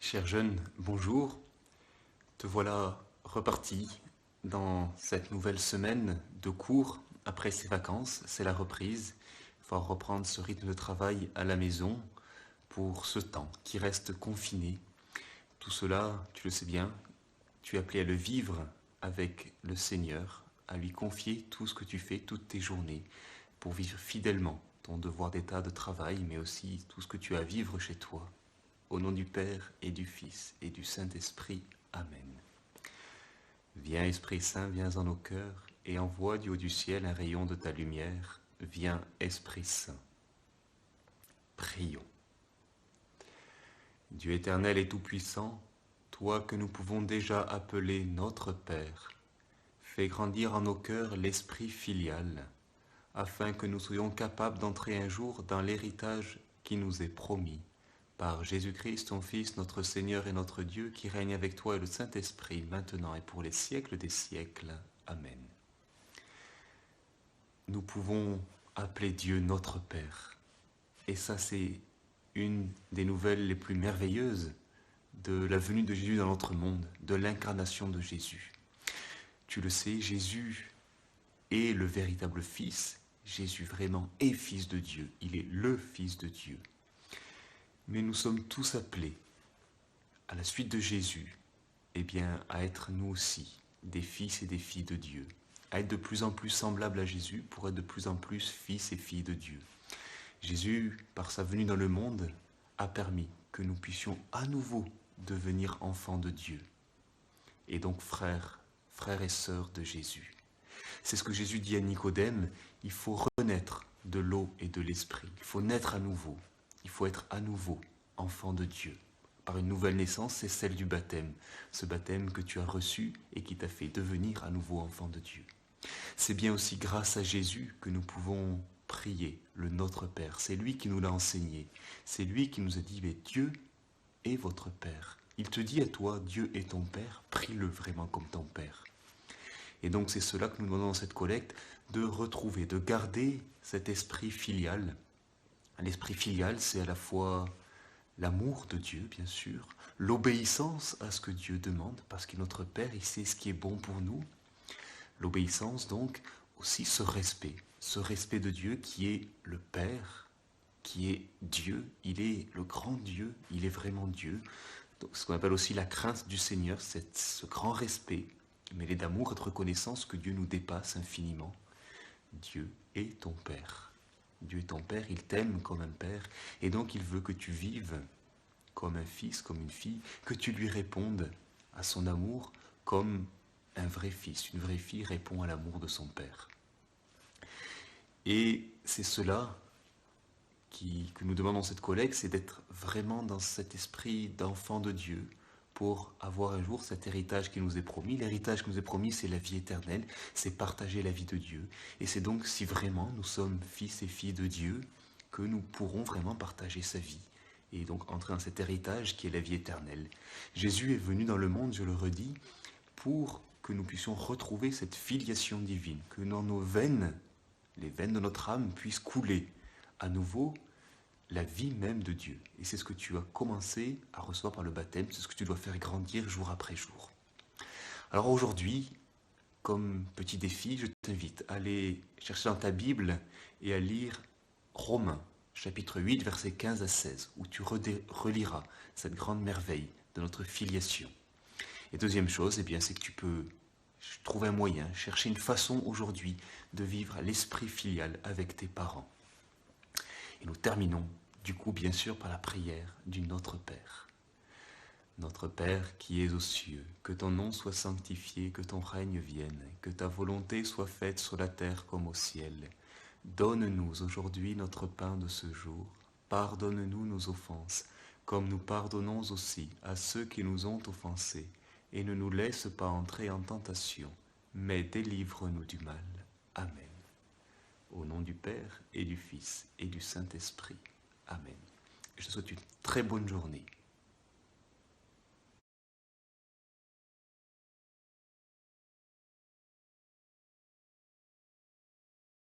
Chers jeunes, bonjour. Te voilà reparti dans cette nouvelle semaine de cours après ces vacances. C'est la reprise. Il faut reprendre ce rythme de travail à la maison pour ce temps qui reste confiné. Tout cela, tu le sais bien, tu es appelé à le vivre avec le Seigneur, à lui confier tout ce que tu fais, toutes tes journées, pour vivre fidèlement ton devoir d'état de travail, mais aussi tout ce que tu as à vivre chez toi. Au nom du Père et du Fils et du Saint-Esprit. Amen. Viens Esprit Saint, viens en nos cœurs et envoie du haut du ciel un rayon de ta lumière. Viens Esprit Saint. Prions. Dieu éternel et tout-puissant, toi que nous pouvons déjà appeler notre Père, fais grandir en nos cœurs l'esprit filial, afin que nous soyons capables d'entrer un jour dans l'héritage qui nous est promis. Par Jésus-Christ, ton Fils, notre Seigneur et notre Dieu, qui règne avec toi et le Saint-Esprit, maintenant et pour les siècles des siècles. Amen. Nous pouvons appeler Dieu notre Père. Et ça, c'est une des nouvelles les plus merveilleuses de la venue de Jésus dans notre monde, de l'incarnation de Jésus. Tu le sais, Jésus est le véritable Fils. Jésus vraiment est Fils de Dieu. Il est le Fils de Dieu. Mais nous sommes tous appelés, à la suite de Jésus, à être nous aussi des fils et des filles de Dieu, à être de plus en plus semblables à Jésus pour être de plus en plus fils et filles de Dieu. Jésus, par sa venue dans le monde, a permis que nous puissions à nouveau devenir enfants de Dieu. Et donc frères et sœurs de Jésus. C'est ce que Jésus dit à Nicodème, il faut renaître de l'eau et de l'esprit, il faut naître à nouveau. Il faut être à nouveau enfant de Dieu. Par une nouvelle naissance, c'est celle du baptême. Ce baptême que tu as reçu et qui t'a fait devenir à nouveau enfant de Dieu. C'est bien aussi grâce à Jésus que nous pouvons prier le Notre Père. C'est lui qui nous l'a enseigné. C'est lui qui nous a dit, mais Dieu est votre Père. Il te dit à toi, Dieu est ton Père, prie-le vraiment comme ton Père. Et donc c'est cela que nous demandons dans cette collecte, de retrouver, de garder cet esprit filial. L'esprit filial, c'est à la fois l'amour de Dieu, bien sûr, l'obéissance à ce que Dieu demande, parce qu'il est notre Père, il sait ce qui est bon pour nous. L'obéissance, donc, aussi ce respect de Dieu qui est le Père, qui est Dieu, il est le grand Dieu, il est vraiment Dieu. Donc, ce qu'on appelle aussi la crainte du Seigneur, c'est ce grand respect, mêlé d'amour et de reconnaissance que Dieu nous dépasse infiniment. Dieu est ton Père. Dieu est ton Père, il t'aime comme un Père, et donc il veut que tu vives comme un fils, comme une fille, que tu lui répondes à son amour comme un vrai fils, une vraie fille répond à l'amour de son Père. Et c'est cela que nous demandons cette collecte, c'est d'être vraiment dans cet esprit d'enfant de Dieu, pour avoir un jour cet héritage qui nous est promis. L'héritage qui nous est promis, c'est la vie éternelle, c'est partager la vie de Dieu. Et c'est donc si vraiment nous sommes fils et filles de Dieu, que nous pourrons vraiment partager sa vie. Et donc entrer dans cet héritage qui est la vie éternelle. Jésus est venu dans le monde, je le redis, pour que nous puissions retrouver cette filiation divine, que dans nos veines, les veines de notre âme puissent couler à nouveau la vie même de Dieu. Et c'est ce que tu as commencé à recevoir par le baptême, c'est ce que tu dois faire grandir jour après jour. Alors aujourd'hui, comme petit défi, je t'invite à aller chercher dans ta Bible et à lire Romains, chapitre 8, versets 15 à 16, où tu reliras cette grande merveille de notre filiation. Et deuxième chose, c'est que tu peux trouver un moyen, chercher une façon aujourd'hui de vivre l'esprit filial avec tes parents. Et nous terminons du coup bien sûr par la prière du Notre Père. Notre Père qui es aux cieux, que ton nom soit sanctifié, que ton règne vienne, que ta volonté soit faite sur la terre comme au ciel. Donne-nous aujourd'hui notre pain de ce jour. Pardonne-nous nos offenses, comme nous pardonnons aussi à ceux qui nous ont offensés. Et ne nous laisse pas entrer en tentation, mais délivre-nous du mal. Amen. Au nom du Père et du Fils et du Saint-Esprit. Amen. Je te souhaite une très bonne journée.